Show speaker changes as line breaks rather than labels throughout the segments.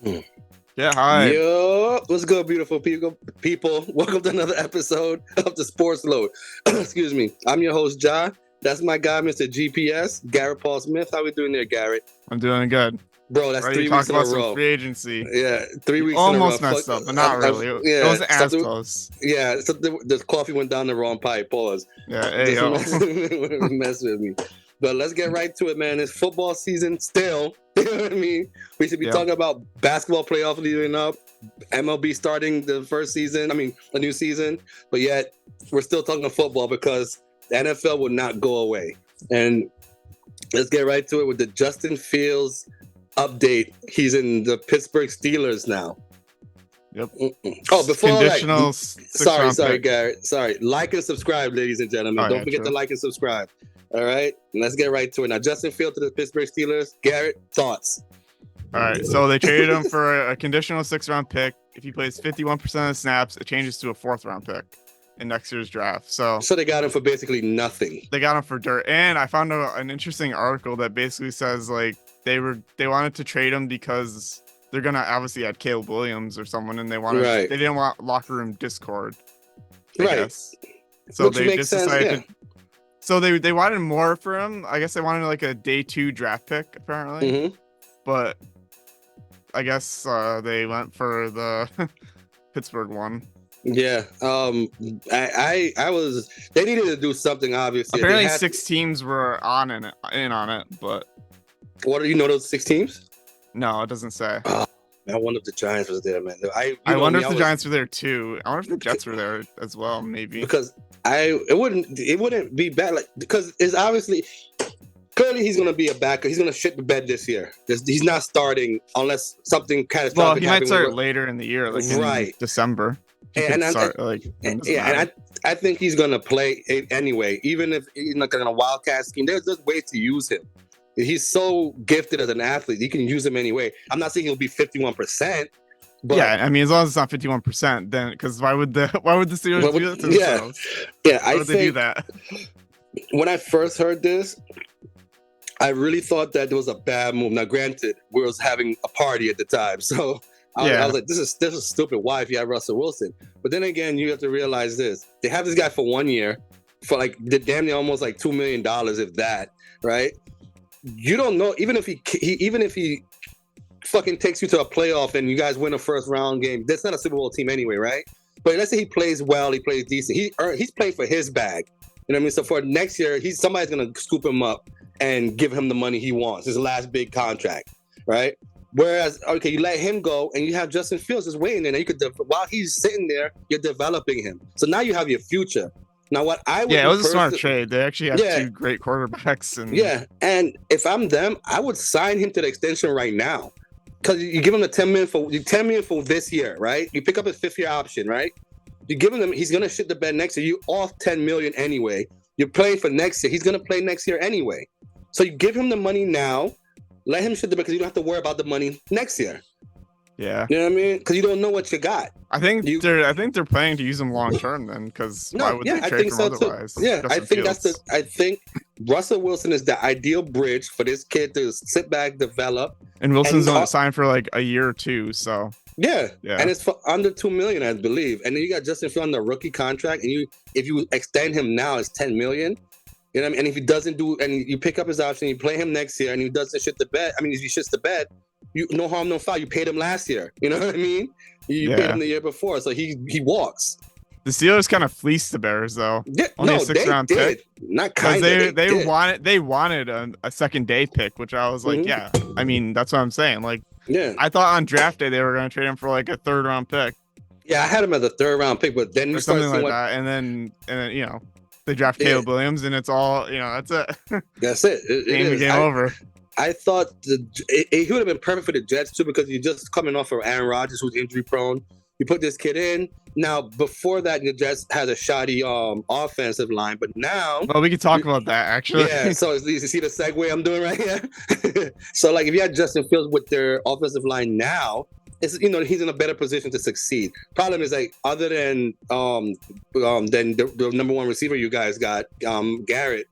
Hmm.
Yeah, hi.
Yo, what's good, beautiful people? Welcome to another episode of the Sportsload. Excuse me. I'm your host, Jah. That's my guy, Mr. GPS, Garrett Paul Smith. How we doing there, Garrett?
I'm doing good.
Bro, that's
Ready to
3
talk
weeks in a
about some
row.
free agency.
Yeah, 3
You
weeks in a row.
almost messed up, but not really. It wasn't as close.
Yeah, so the coffee went down the wrong pipe. Pause.
Yeah, hey, yo.
Mess with me. But let's get right to it, man. It's football season still. You know what I mean? We should be talking about basketball playoff leading up, MLB starting the a new season. But yet, we're still talking football because the NFL will not go away. And let's get right to it with the Justin Fields update. He's in the Pittsburgh Steelers now.
Yep.
Oh, before
conditional.
Sorry, Garrett. Sorry. Like and subscribe, ladies and gentlemen. Don't forget to like and subscribe. All right, let's get right to it. Now, Justin Fields to the Pittsburgh Steelers. Garrett, thoughts?
All right, so they traded him for a conditional 6th-round pick. If he plays 51% of the snaps, it changes to a 4th-round pick in next year's draft. So
they got him for basically nothing.
They got him for dirt. And I found an interesting article that basically says like they wanted to trade him because they're gonna obviously add Caleb Williams or someone, and they didn't want locker room discord. I guess. So
which
they just decided. So they wanted more for him. I guess they wanted like a day 2 draft pick apparently.
Mm-hmm.
But I guess they went for the Pittsburgh one.
Yeah. I was. They needed to do something. Obviously,
apparently 6 teams were in on it. But
what do you know those 6 teams?
No, it doesn't say.
I wonder if the Giants was there, man.
I wonder if the Giants were there too. I wonder if the Jets were there as well, maybe.
Because it wouldn't be bad, like, because it's obviously clearly he's gonna be a backer. He's gonna shit the bed this year. He's not starting unless something catastrophic.
Well, he might start later in the year, like in December.
I think he's gonna play anyway, even if he's not gonna wildcat scheme. There's ways to use him. He's so gifted as an athlete. You can use him anyway. I'm not saying he'll be 51%. But
yeah, I mean, as long as it's not 51%, then because why would the Steelers do that to themselves?
Why
would they do that?
When I first heard this, I really thought that it was a bad move. Now, granted, we was having a party at the time, so I was like, this is stupid. Why if you have Russell Wilson? But then again, you have to realize this: they have this guy for 1 year, for like damn near almost like $2 million, if that, right? You don't know, even if he fucking takes you to a playoff and you guys win a 1st round game, that's not a Super Bowl team anyway, right? But let's say he plays well, he plays decent. He's playing for his bag. You know what I mean? So for next year, somebody's gonna scoop him up and give him the money he wants, his last big contract, right? Whereas, okay, you let him go and you have Justin Fields just waiting there. And you could, while he's sitting there, you're developing him. So now you have your future. Now, what I would
it was a smart trade. They actually have 2 great quarterbacks.
And if I'm them, I would sign him to the extension right now, because you give him the $10 million for this year, right? You pick up his 5th year option, right? You give him, he's gonna shit the bed next year. You off $10 million anyway. You're playing for next year. He's gonna play next year anyway. So you give him the money now, let him shit the bed because you don't have to worry about the money next year.
Yeah,
you know what I mean? Because you don't know what you got.
I think they're planning to use him long term then. Because why would they trade him otherwise?
Yeah, I think Russell Wilson is the ideal bridge for this kid to sit back, develop.
And Wilson's only signed for like a year or 2, so
yeah, and it's for under $2 million, I believe. And then you got Justin Fields on the rookie contract, and if you extend him now, it's $10 million. You know what I mean? And if he doesn't do, and you pick up his option, you play him next year, and he doesn't shit the bed. I mean, if he shits the bed, you no harm, no foul. You paid him last year. You know what I mean? You paid him the year before, so he walks.
The Steelers kind of fleeced the Bears, though.
Yeah,
only a 6th-round pick.
Not kind of.
They wanted a second day pick, which I was like, yeah. I mean, that's what I'm saying. Like, I thought on draft day they were going to trade him for like a 3rd-round pick.
Yeah, I had him as a 3rd-round pick, but then you start
something like that, and then you know, they draft Caleb Williams, and it's all, you know, that's it.
That's it.
Game over.
I thought he would have been perfect for the Jets too, because you're just coming off of Aaron Rodgers, who's injury prone. You put this kid in. Now, before that, the Jets had a shoddy offensive line, but now...
Well, we could talk about that, actually.
Yeah, so you see the segue I'm doing right here? So, like, if you had Justin Fields with their offensive line now, it's, you know, he's in a better position to succeed. Problem is, like, other than the number 1 receiver you guys got, Garrett,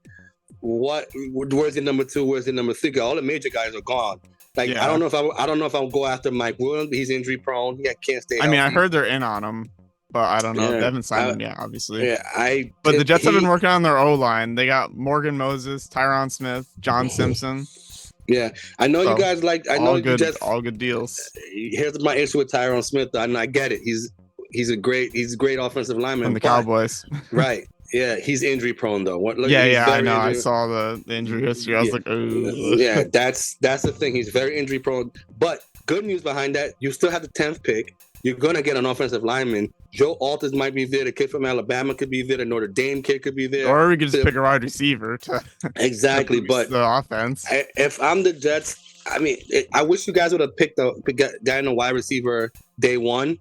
where's your number 2? Where's your number 3? All the major guys are gone. Like I don't know if I'll go after Mike Williams. He's injury prone. He can't stay.
I mean, I heard they're in on him, but I don't know.
Yeah.
They haven't signed him yet, obviously.
Yeah,
But the Jets have been working on their O-line. They got Morgan Moses, Tyron Smith, John Simpson.
Yeah, I know you guys like. I know you just
all good deals.
Here's my issue with Tyron Smith. And I get it. He's a great offensive lineman
from the Cowboys.
Right. Yeah, he's injury prone though.
I know. I saw the injury history. I was like, ooh.
Yeah, that's the thing. He's very injury prone. But good news behind that, you still have the 10th pick. You're gonna get an offensive lineman. Joe Alters might be there. The kid from Alabama could be there. The Notre Dame kid could be there.
Or we could just pick a wide receiver to
exactly. But
the offense.
If I'm the Jets, I mean, I wish you guys would have picked a guy in the wide receiver day one.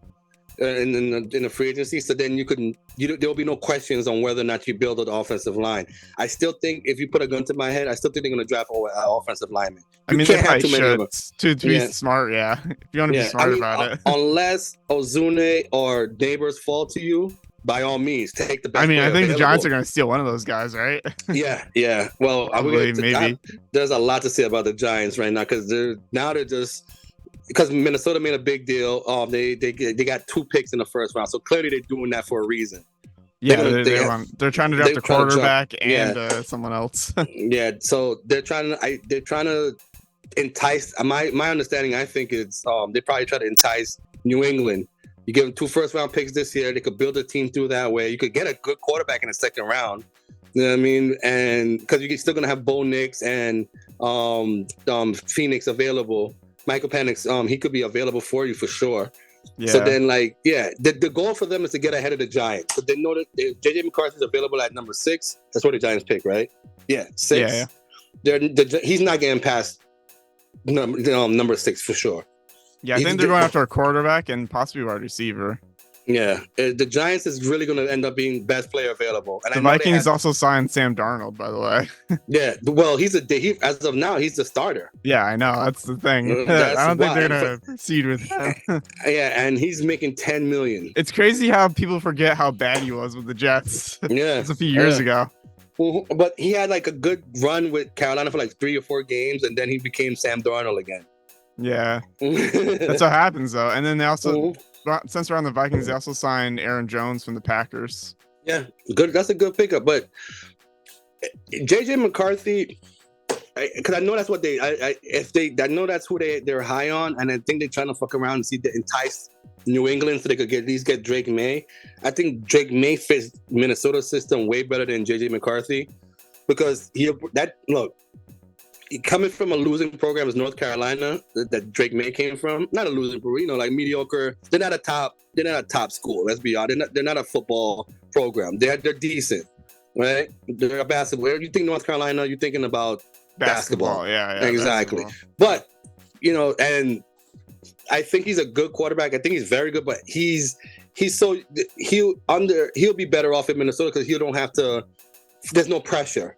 In the free agency, so then there'll be no questions on whether or not you build an offensive line. I still think if you put a gun to my head, I still think they're going to draft an offensive lineman.
I mean, they probably should to be smart. Yeah, if you want to be smart about it.
Unless Ozune or Neighbors fall to you, by all means, take the best.
I mean, I think
available.
The Giants are going to steal one of those guys, right?
Yeah. Well,
maybe.
There's a lot to say about the Giants right now because they're just. Because Minnesota made a big deal. They got 2 picks in the first round, so clearly they're doing that for a reason.
Yeah, they're trying to draft a quarterback and someone else.
Yeah, so they're trying to entice. My understanding, I think, is they probably try to entice New England. You give them 2 first-round picks this year. They could build a team through that way. You could get a good quarterback in the second round. You know what I mean? And because you're still gonna have Bo Nix and Phoenix available. Michael Penix, he could be available for you for sure. Yeah. So then, the goal for them is to get ahead of the Giants. So they know that JJ McCarthy is available at number 6. That's what the Giants pick, right? Yeah, 6. Yeah. He's not getting past number 6 for sure.
Yeah, I think they're going after a quarterback and possibly wide receiver.
Yeah, the Giants is really going to end up being best player available. And
the Vikings also signed Sam Darnold, by the way.
Yeah, well, as of now, he's the starter.
Yeah, I know. That's the thing. I don't think they're going to proceed with him.
Yeah, and he's making $10 million.
It's crazy how people forget how bad he was with the Jets.
Yeah.
It's a few years ago.
Well, but he had like a good run with Carolina for like 3 or 4 games, and then he became Sam Darnold again.
Yeah. That's what happens, though. And then they also... Since we're on the Vikings, they also signed Aaron Jones from the Packers.
Yeah, good. That's a good pickup. But JJ McCarthy, because I know that's what I know that's who they're high on, and I think they're trying to fuck around and see to entice New England so they could at least get Drake May. I think Drake May fits Minnesota system way better than JJ McCarthy because coming from a losing program as North Carolina that Drake May came from, not a losing program, like mediocre. They're not a top school. Let's be honest. They're not a football program. They're decent, right? They're a basketball. When you think North Carolina, you're thinking about basketball.
Yeah,
exactly.
Basketball.
But and I think he's a good quarterback. I think he's very good, but he'll be better off in Minnesota because he don't have to. There's no pressure.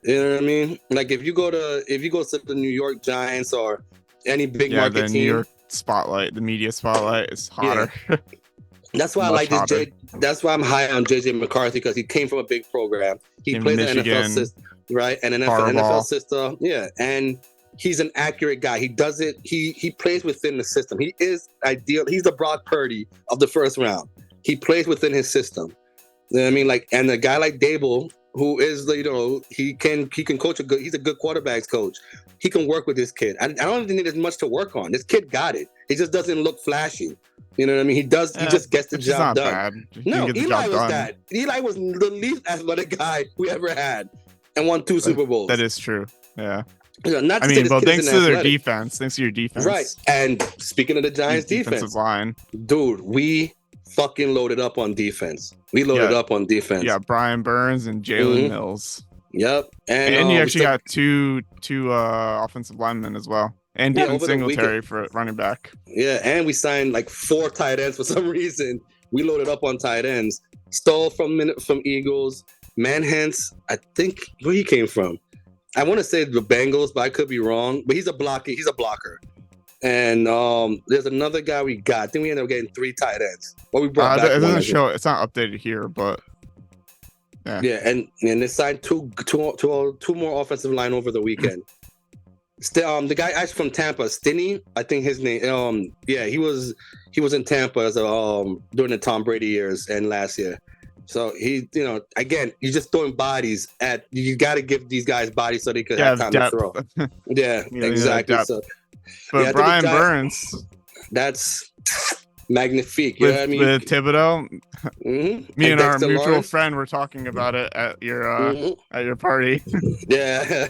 You know what I mean? Like if you go to the New York Giants or any big market team,
New York spotlight, the media spotlight is hotter.
Yeah. That's why I like this. That's why I'm high on JJ McCarthy because he came from a big program. He plays an NFL system, right? And an NFL system, yeah. And he's an accurate guy. He does it. He plays within the system. He is ideal. He's the Brock Purdy of the first round. He plays within his system. You know what I mean? And a guy like Dable, who is, he can coach he's a good quarterbacks coach. He can work with this kid. I don't think there's much to work on. This kid got it. He just doesn't look flashy. You know what I mean? He does. He just gets the job done. No, Eli was that. Eli was the least athletic guy we ever had, and won 2 Super Bowls.
That is true. Yeah.
Thanks
to their defense. Thanks to your defense.
Right. And speaking of the Giants' defensive
line,
dude, we fucking loaded up on defense. We loaded up on defense.
Yeah, Brian Burns and Jalen Mills.
Yep.
And you actually got two offensive linemen as well. And Devin Singletary for running back.
Yeah, and we signed like 4 tight ends for some reason. We loaded up on tight ends. Stoll from Eagles. Manhance, I think where he came from. I want to say the Bengals, but I could be wrong. But he's a blocker. And there's another guy we got. I think we ended up getting 3 tight ends. Well, we brought back
it doesn't show. It's not updated here, but
yeah. And they signed two more offensive line over the weekend. The guy actually from Tampa, Stinney, I think his name. Yeah, he was in Tampa as during the Tom Brady years and last year. So again, you're just throwing bodies at. You got to give these guys bodies so they could have time to throw. Yeah, exactly. So,
but Brian Burns,
that's magnifique.
With,
you know what I mean?
With Thibodeau, me and our mutual friend were talking about it at your party.
yeah.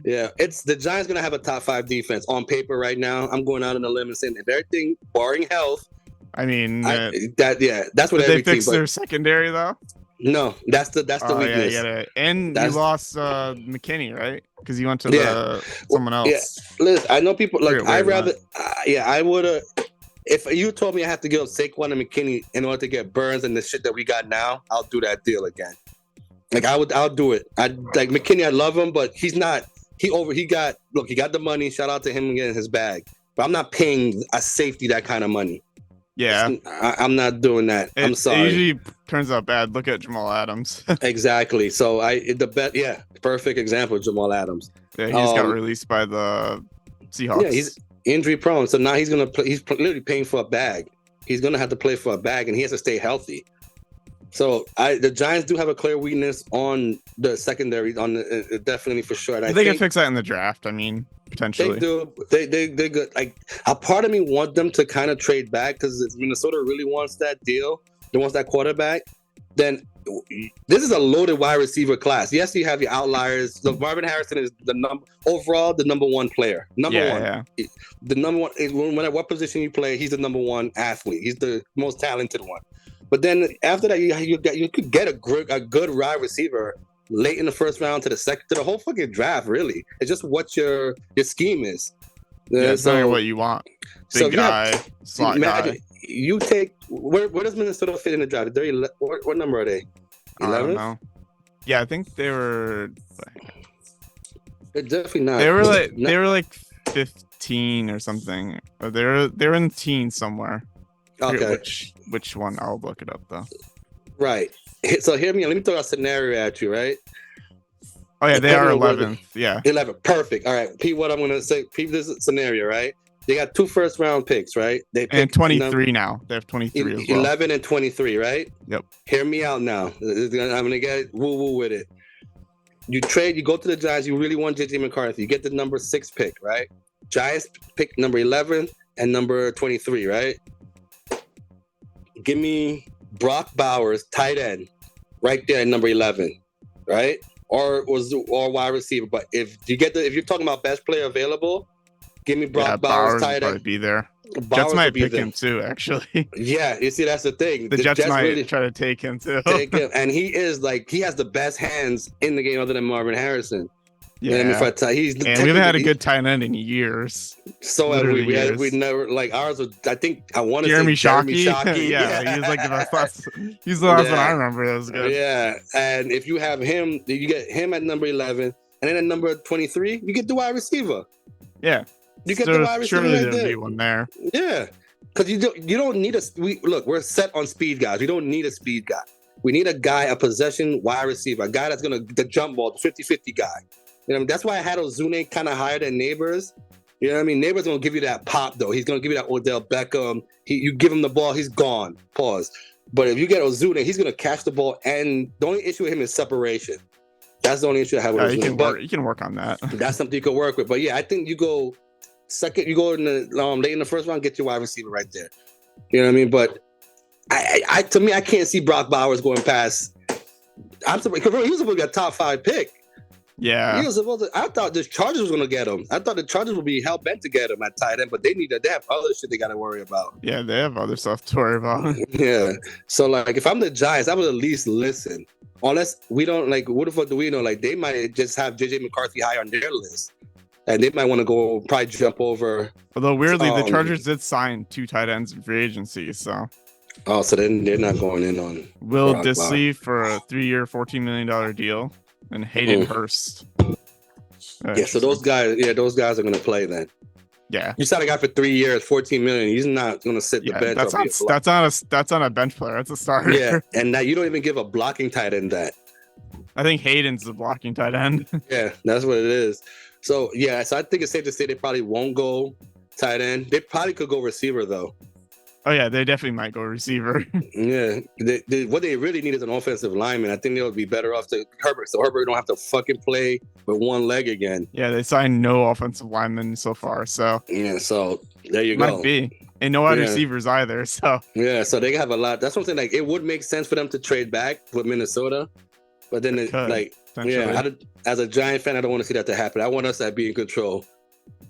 It's the Giants gonna have a top 5 defense on paper right now. I'm going out on a limb and saying if everything barring health.
I mean,
that's what
they fixed their secondary though.
No, that's the weakness.
Yeah. And you lost McKinney, right? Because you went to someone else.
Yeah. Listen, I know people like I would have. If you told me I have to give up Saquon and McKinney in order to get Burns and the shit that we got now, I'll do that deal again. Like I'll do it. I like McKinney. I love him, but he's not. He got the money. Shout out to him getting his bag. But I'm not paying a safety that kind of money.
Yeah,
I'm not doing that. I'm sorry.
It usually turns out bad. Look at Jamal Adams.
Exactly. So perfect example of Jamal Adams.
Yeah, he just got released by the Seahawks.
Yeah, he's injury prone. So now he's gonna play. He's literally paying for a bag. He's gonna have to play for a bag, and he has to stay healthy. So the Giants do have a clear weakness on the secondary, definitely for sure. And
they can fix that in the draft. I mean, potentially
they do. They good. Like a part of me want them to kind of trade back because Minnesota really wants that deal. They wants that quarterback. Then this is a loaded wide receiver class. Yes, you have your outliers. Look, Marvin Harrison is the number one player. Number one. Yeah. The number one. No matter what position you play, he's the number one athlete. He's the most talented one. But then after that, you could get a good wide receiver late in the first round to the whole fucking draft. Really, it's just what your scheme is.
It's not what you want. Big guy, slot guy.
You take where does Minnesota fit in the draft? What number are they? 11th?
I don't know. Yeah, I think they were.
They're definitely not.
They were like 15 or something. Or they're in the teens somewhere.
Okay.
Which one? I'll look it up though.
Right. So hear me. Let me throw a scenario at you. Right.
Oh yeah, they are 11th. Yeah.
11th. Perfect. All right. Pete, what I'm gonna say. Pete, this scenario, right? They got 2 first-round picks, right?
And 23 now. They have 23 as well.
11 and 23, right?
Yep.
Hear me out now. I'm gonna get woo-woo with it. You go to the Giants. You really want JJ McCarthy. You get the number 6 pick, right? Giants pick number 11 and number 23, right? Give me Brock Bowers, tight end, right there at number 11, right? Or wide receiver. But if you're talking about best player available, give me Brock Bowers, tight end.
Be there. Jets might pick him too, actually.
Yeah, you see, that's the thing.
The Jets might really try to take him too.
And he has the best hands in the game other than Marvin Harrison.
Yeah,
and we
haven't had a good tight end in years.
So have we. We never like ours was. I think I want to
Jeremy
say Jeremy
Shockey. Yeah, he's like the best. He's the last one I remember that was good.
Yeah, and if you have him, you get him at number 11, and then at number 23, you get the wide receiver.
Yeah,
you get the wide receiver right there.
Be one there.
Yeah, because you don't need we're set on speed guys. We don't need a speed guy. We need a guy, a possession wide receiver, a guy that's gonna the jump ball, the 50-50 guy. You know, that's why I had Ozune kind of higher than Neighbors. You know what I mean? Neighbors gonna give you that pop though. He's gonna give you that Odell Beckham. You give him the ball, he's gone. Pause. But if you get Ozune, he's gonna catch the ball, and the only issue with him is separation. That's the only issue I have with Ozune.
You can work on that.
That's something you can work with. But yeah, I think you go second. You go in the late in the first round, get your wide receiver right there. You know what I mean? But to me, I can't see Brock Bowers going past. I'm surprised because he was supposed to be a top 5 pick.
Yeah,
he was supposed to. I thought the Chargers was going to get him. I thought the Chargers would be hell bent to get him at tight end, but they have other shit they got to worry about.
Yeah, they have other stuff to worry about.
Yeah, so like if I'm the Giants, I would at least listen. Unless we don't like, what the fuck do we know? Like they might just have JJ McCarthy high on their list, and they might want to go probably jump over.
Although weirdly, the Chargers did sign 2 tight ends in free agency, so.
Oh, so then they're not going in on
Will Dissly for a 3-year, $14 million deal. And Hayden Hurst.
Yeah, so those guys are going to play then.
Yeah,
you signed a guy for 3 years, $14 million. He's not going to sit the bench.
That's on a bench player. That's a starter.
Yeah, and now you don't even give a blocking tight end that.
I think Hayden's the blocking tight end.
Yeah, that's what it is. So so I think it's safe to say they probably won't go tight end. They probably could go receiver though.
Oh yeah, they definitely might go receiver.
Yeah, what they really need is an offensive lineman. I think they would be better off to Herbert, so Herbert don't have to fucking play with one leg again.
Yeah, they signed no offensive linemen so far, so
yeah, so there you
might
go.
Be, and no wide receivers either. So
so they have a lot. That's something like it would make sense for them to trade back with Minnesota, but then as a Giant fan, I don't want to see that to happen. I want us to be in control.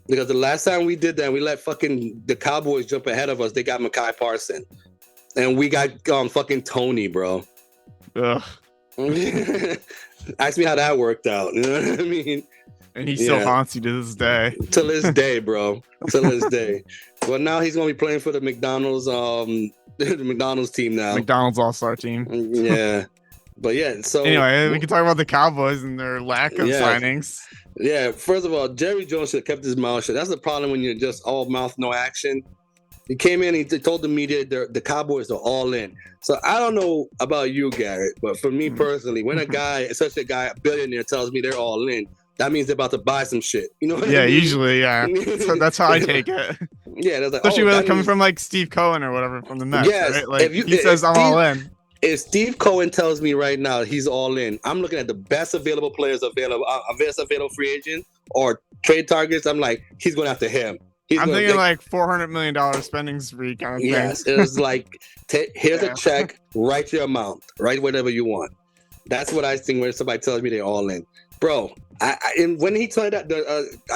Because the last time we did that, we let fucking the Cowboys jump ahead of us. They got Mekhi Parsons, and we got fucking Tony, bro.
Ugh.
Ask me how that worked out. You know what I mean?
And he still haunts you to this day.
To this day, bro. To this day. Well, now he's gonna be playing for the McDonald's the McDonald's team now.
McDonald's All-Star team.
Yeah. But so
anyway, we can talk about the Cowboys and their lack of signings.
Yeah, first of all, Jerry Jones should have kept his mouth shut. That's the problem when you're just all mouth, no action. He came in, he told the media the Cowboys are all in. So I don't know about you, Garrett, but for me personally, when a billionaire tells me they're all in, that means they're about to buy some shit. You know what I mean?
Usually, yeah. So that's how I take it.
Yeah, that's like,
especially when they're coming from like Steve Cohen or whatever from the Mets.
Yes,
right? Like he says I'm all in.
If Steve Cohen tells me right now he's all in, I'm looking at the best available players available free agent or trade targets. I'm like, he's going after him.
I'm thinking like $400 million spending spree kind of thing.
Yes, it was like, here's a check, write your amount, write whatever you want. That's what I think when somebody tells me they're all in. Bro, and when he told that,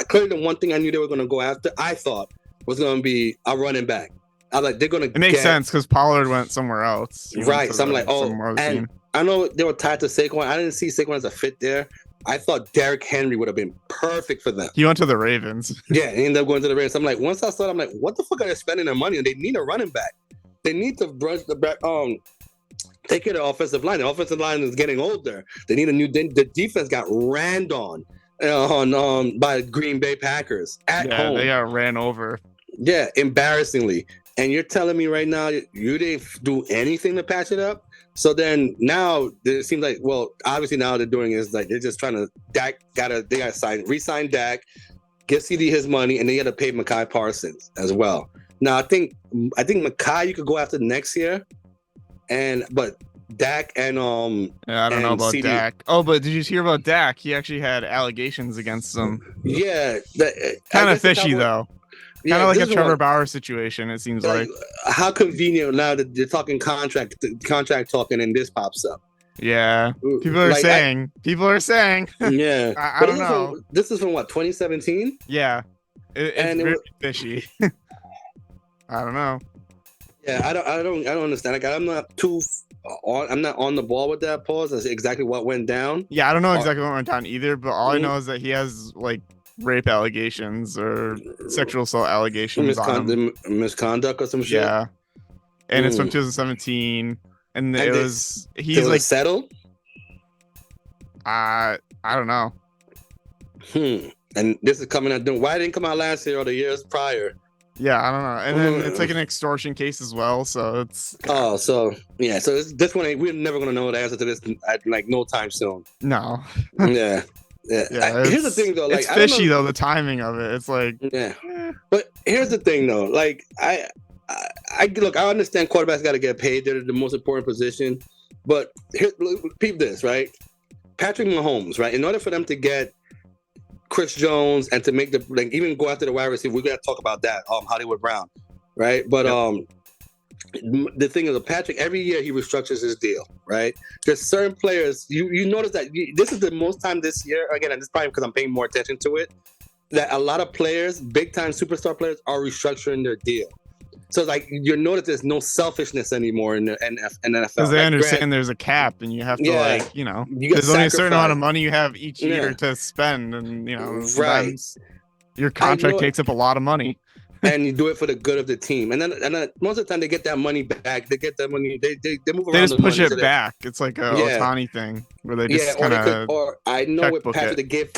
clearly the one thing I knew they were going to go after, I thought was going to be a running back. I was like, they're gonna.
It makes sense because Pollard went somewhere else,
right? So I'm like, and I know they were tied to Saquon. I didn't see Saquon as a fit there. I thought Derrick Henry would have been perfect for them.
He went to the Ravens.
Yeah, he ended up going to the Ravens. I'm like, once I saw it, I'm like, what the fuck are they spending their money on? They need a running back. They need to brush the back. Take care of the offensive line. The offensive line is getting older. They need a new. The defense got ran on by Green Bay Packers at home.
They got ran over.
Yeah, embarrassingly. And you're telling me right now you didn't do anything to patch it up? So then now it seems like, well, obviously now they're doing is like they're just trying to they gotta re-sign Dak, give CD his money, and they gotta pay Mekhi Parsons as well. Now I think Mekhi you could go after next year, but Dak and
I don't know about CD. Dak. Oh, but did you hear about Dak? He actually had allegations against him.
Yeah,
kind of fishy though. Kind of like a Trevor Bauer situation, it seems like.
How convenient now that they're talking contract talking and this pops up.
Yeah. People are saying.
Yeah.
I don't know.
This is from what, 2017?
Yeah. It's very fishy. I don't know.
Yeah, I don't understand. Like, I'm not on the ball with that pause. That's exactly what went down.
Yeah, I don't know exactly what went down either, but all I know is that he has like rape allegations or sexual assault allegations
misconduct or some shit.
Yeah, and it's from 2017, and it was like
settled.
I don't know.
And this is coming out. Why didn't it come out last year or the years prior?
Yeah, I don't know. And then it's like an extortion case as well, so it's.
So it's, this one we're never gonna know the answer to this at like no time soon.
No.
Yeah. Yeah, here's the thing though, like
it's fishy though, the timing of it. It's like
But here's the thing though, like I look, I understand quarterbacks got to get paid; they're the most important position. But peep this, right? Patrick Mahomes, right? In order for them to get Chris Jones and to make even go after the wide receiver, we got to talk about that. Hollywood Brown, right? But the thing is, Patrick, every year he restructures his deal, right? There's certain players, you notice that this is the most time this year, again, and it's probably because I'm paying more attention to it, that a lot of players, big-time superstar players, are restructuring their deal. So it's like you notice there's no selfishness anymore in the NFL.
Because they understand there's a cap and you have to there's only a certain amount of money you have each year to spend, and your contract takes up a lot of money.
And you do it for the good of the team, and then most of the time they get that money back. They get that money. They move around.
They just push it back. It's like a Otani thing where they just kind of.
Or I know with Patrick, they gave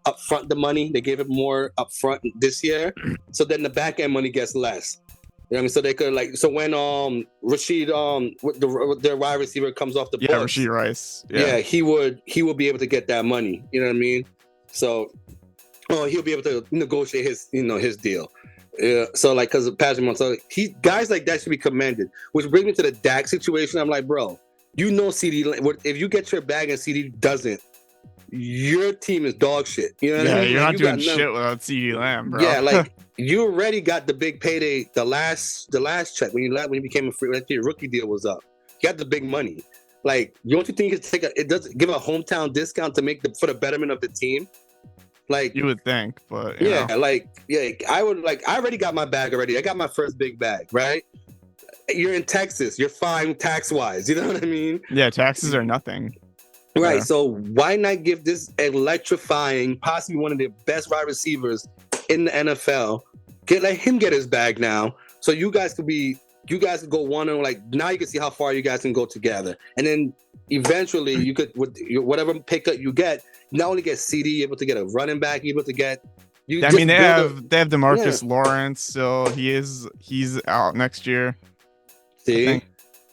up front the money. They gave it more up front this year, so then the back end money gets less. You know what I mean? So they could when Rashid their wide receiver comes off the bus.
Rashid Rice.
Yeah, he would be able to get that money. You know what I mean? So, he'll be able to negotiate his deal. So like, because of Patrick Mahomes, guys like that should be commended. Which brings me to the Dak situation. I'm like, bro, CD, if you get your bag and CD doesn't, your team is dog shit. You know what I mean?
You're not doing shit without CD Lamb, bro.
Yeah, like you already got the big payday, the last check when you became a free. Your rookie deal was up. You got the big money. Like, don't you think it does give a hometown discount to make for the betterment of the team? Like,
you would think, but
I already got my bag already. I got my first big bag, right? You're in Texas. You're fine tax wise. You know what I mean?
Yeah, taxes are nothing.
Right.
Yeah.
So why not give this electrifying, possibly one of the best wide receivers in the NFL, let him get his bag now, so you guys could go one and like now you can see how far you guys can go together, and then eventually you could with whatever pickup you get, not only get CD, able to get a running back, able to get.
They have DeMarcus Lawrence, so he's out next year.
See.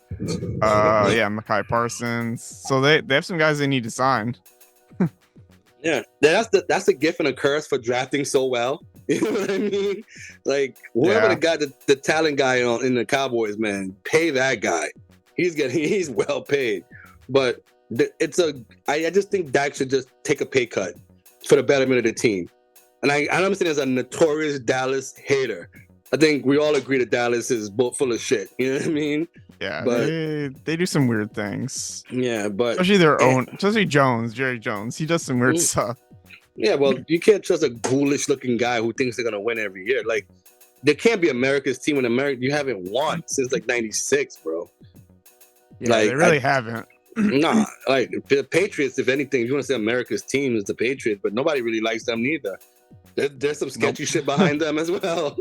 Mekhi Parsons. So they have some guys they need to sign.
Yeah, that's the gift and a curse for drafting so well. You know what I mean? Like, whoever got the talent guy in the Cowboys, man, pay that guy. He's well paid. But I just think Dak should just take a pay cut for the betterment of the team. And I understand as a notorious Dallas hater, I think we all agree that Dallas is full of shit. You know what I mean?
Yeah, but they do some weird things.
Yeah, but
especially Jerry Jones. He does some weird stuff.
Yeah, well, you can't trust a ghoulish looking guy who thinks they're gonna win every year. Like, there can't be America's team in America. You haven't won since like '96, bro.
Yeah, like, they really haven't.
Nah, like the Patriots. If anything, if you want to say America's team is the Patriots, but nobody really likes them neither. There's some sketchy shit behind them as well.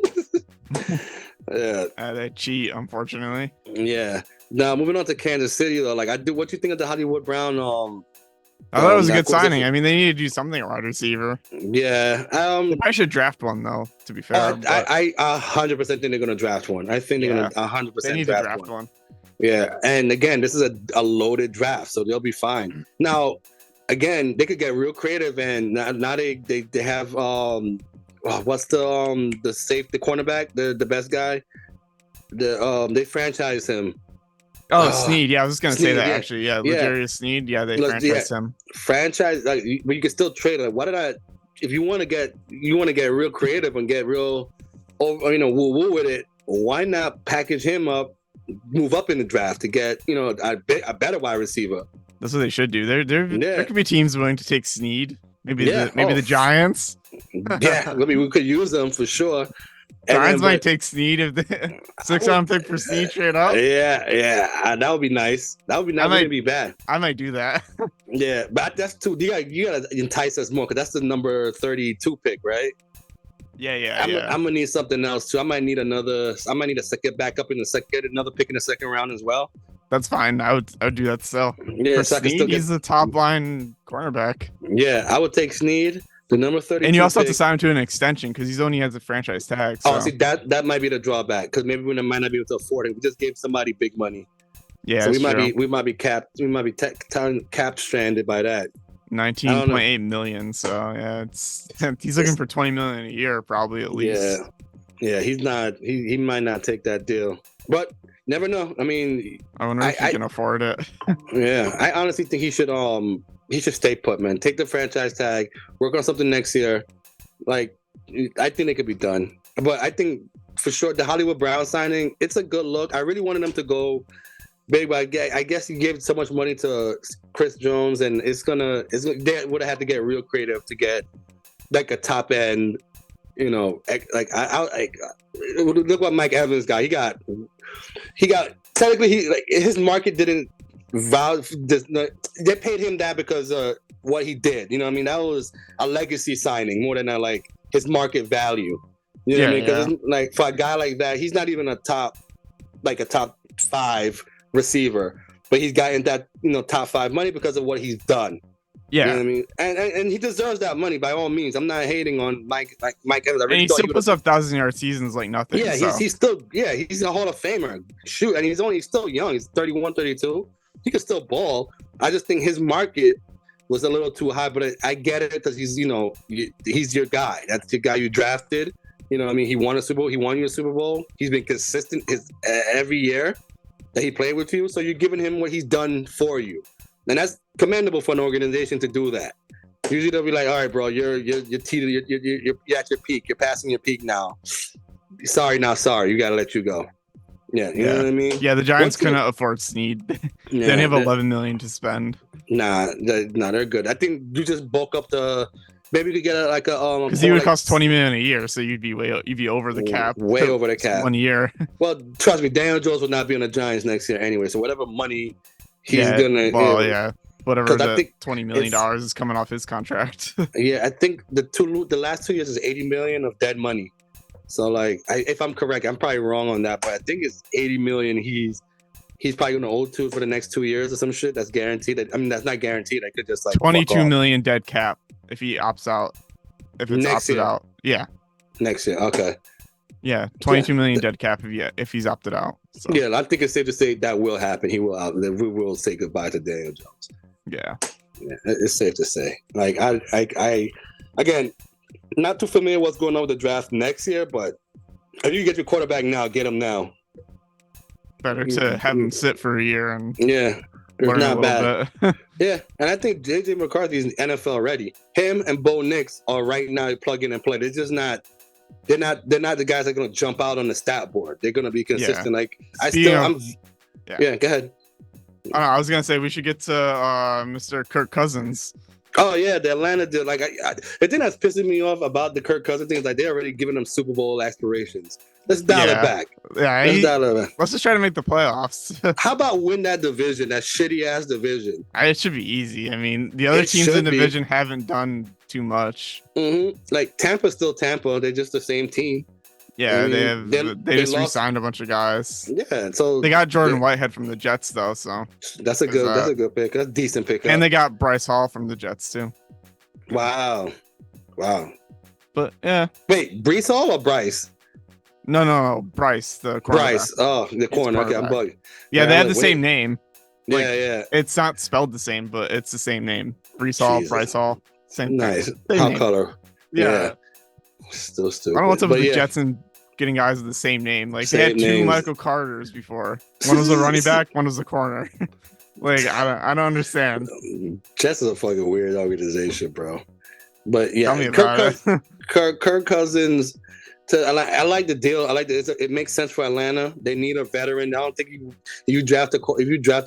Yeah,
they cheat, unfortunately.
Yeah. Now moving on to Kansas City though, like what do you think of the Hollywood Brown?
I thought it was a good signing. I mean, they need to do something at wide receiver.
Yeah.
I should draft one though. To be fair,
I 100% think they're gonna draft one. I think they're gonna 100% draft one. Yeah, and again, this is a loaded draft, so they'll be fine. Now, again, they could get real creative, and now they have what's the cornerback, the best guy, they franchise him.
Snead. Yeah, I was just gonna say that actually. Yeah, L'Jarius Sneed. Yeah, they franchise him.
Franchise, like, but you can still trade. Like, if you want to get real creative and get real, woo with it, why not package him up, move up in the draft to get a better wide receiver? That's
what they should do. There could be teams willing to take Snead. Maybe the Giants.
Yeah, I mean, we could use them for sure.
Giants might take Snead if the 6th-round pick for Snead straight up.
Yeah, that would be nice. That would be not going to be bad.
I might do that.
Yeah, but that's too. You gotta entice us more because that's the number 32 pick, right?
Yeah.
I'm gonna need something else too. I might need a second backup in the second, get another pick in the second round as well.
That's fine. I would do that still.
Yeah, so
Snead, he's the top line cornerback.
Yeah, I would take Snead, the number 30.
And you also have to sign him to an extension because he's only has a franchise tag. So.
Oh, see, that might be the drawback because maybe we might not be able to afford it. We just gave somebody big money.
Yeah,
so we might be capped stranded by that.
19.8 million. So yeah, he's looking for 20 million a year, probably at least.
Yeah. He's not. He might not take that deal, but never know. I mean,
I wonder if he can afford it.
Yeah, I honestly think he should stay put, man. Take the franchise tag, work on something next year. Like, I think they could be done. But I think for sure the Hollywood Brown signing, it's a good look. I really wanted them to go big, but I guess you gave so much money to Chris Jones, and they would have had to get real creative to get like a top end, like look what Mike Evans got. He got technically his market didn't they paid him that because of what he did. You know what I mean? That was a legacy signing more than his market value. You know what I mean? Because like for a guy like that, he's not even a top 5 receiver, but he's gotten that top 5 money because of what he's done.
Yeah,
you know what I mean, and he deserves that money by all means. I'm not hating on Mike Evans.
And he still puts up 1,000-yard seasons like nothing.
Yeah,
so.
he's still he's a Hall of Famer. Shoot, and he's still young. He's 31, 32. He can still ball. I just think his market was a little too high, but I get it because he's he's your guy. That's the guy you drafted. You know what I mean? He won a Super Bowl. He won you a Super Bowl. He's been consistent every year that he played with you. So you're giving him what he's done for you. And that's commendable for an organization to do that. Usually they'll be like, all right, bro, you're at your peak. You're passing your peak now. Sorry. You got to let you go. Yeah, you know what I mean?
Yeah, the Giants couldn't afford Snead. They didn't have $11 million to spend.
Nah, they're good. I think you just bulk up maybe you could get
because he would cost $20 million a year, so you'd be over the cap.
Way over the cap.
1 year.
Well, trust me, Daniel Jones will not be on the Giants next year anyway. So whatever money he's gonna.
Well, yeah. Whatever the $20 million is coming off his contract.
Yeah, I think the last 2 years is $80 million of dead money. So like, if I'm correct, I'm probably wrong on that, but I think it's $80 million. He's probably gonna owe to for the next 2 years or some shit. That's guaranteed. That's not guaranteed. I could just like
$22 million dead cap if he opts out. If it's
next
opted
year.
out, yeah.
Next year, okay.
Yeah, $22 million dead cap if he's opted out. So.
Yeah, I think it's safe to say that will happen. He will out. We will say goodbye to Daniel Jones.
Yeah,
it's safe to say. Like I again, not too familiar what's going on with the draft next year, but if you get your quarterback now, get him now.
Better to have him sit for a year and
it's not bad.
Bit.
Yeah, and I think JJ McCarthy is NFL ready. Him and Bo Nix are right now plug in and play. They're just not. They're not the guys that are going to jump out on the stat board. They're going to be consistent.
Yeah.
Like
Yeah,
go ahead.
I was gonna say we should get to Mr. Kirk Cousins.
Oh yeah, the Atlanta deal. Like the thing that's pissing me off about the Kirk Cousins thing is like they're already giving them Super Bowl aspirations. Let's dial it back.
Yeah, let's just try to make the playoffs.
How about win that division, that shitty ass division?
It should be easy. I mean, the other teams in the division haven't done too much.
Mm-hmm. Like Tampa's still Tampa. They're just the same team.
Yeah, they just re-signed a bunch of guys.
Yeah, so
they got Jordan Whitehead from the Jets though, so
that's a good pick. That's a decent pick.
And they got Bryce Hall from the Jets too.
Wow.
But yeah.
Wait, Brees Hall or Bryce?
No, Bryce, the corner.
Bryce, the corner. Okay, I'm bugging.
Yeah, they had the same name.
Like, yeah.
It's not spelled the same, but it's the same name. Brees Hall, Bryce Hall, same.
Nice.
Same
color.
Yeah.
Still stupid.
I don't know what's up with the Jets and getting guys with the same name. Like they had two Michael Carters before. One was a running back, one was a corner. Like I don't understand.
Jets is a fucking weird organization, bro. But yeah,
tell me about it.
Kirk Cousins. I like the deal. I like it makes sense for Atlanta. They need a veteran. I don't think if you draft a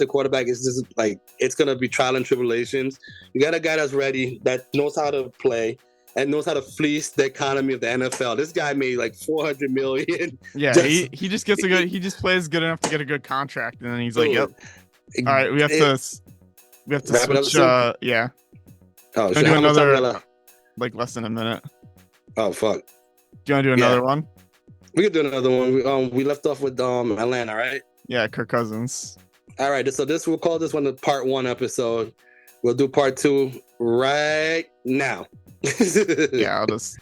quarterback, it's just like it's gonna be trial and tribulations. You got a guy that's ready, that knows how to play, and knows how to fleece the economy of the NFL. This guy made like $400 million.
Yeah, he just gets he just plays good enough to get a good contract, and then he's like, "Yep, all right, we have to switch." Yeah.
Oh,
do another like less than a minute.
Oh fuck.
Do you want to do another one?
We could do another one. We left off with Atlanta, right?
Yeah, Kirk Cousins.
All right, so we'll call this one the part 1 episode. We'll do part 2 right now.
Yeah, I'll just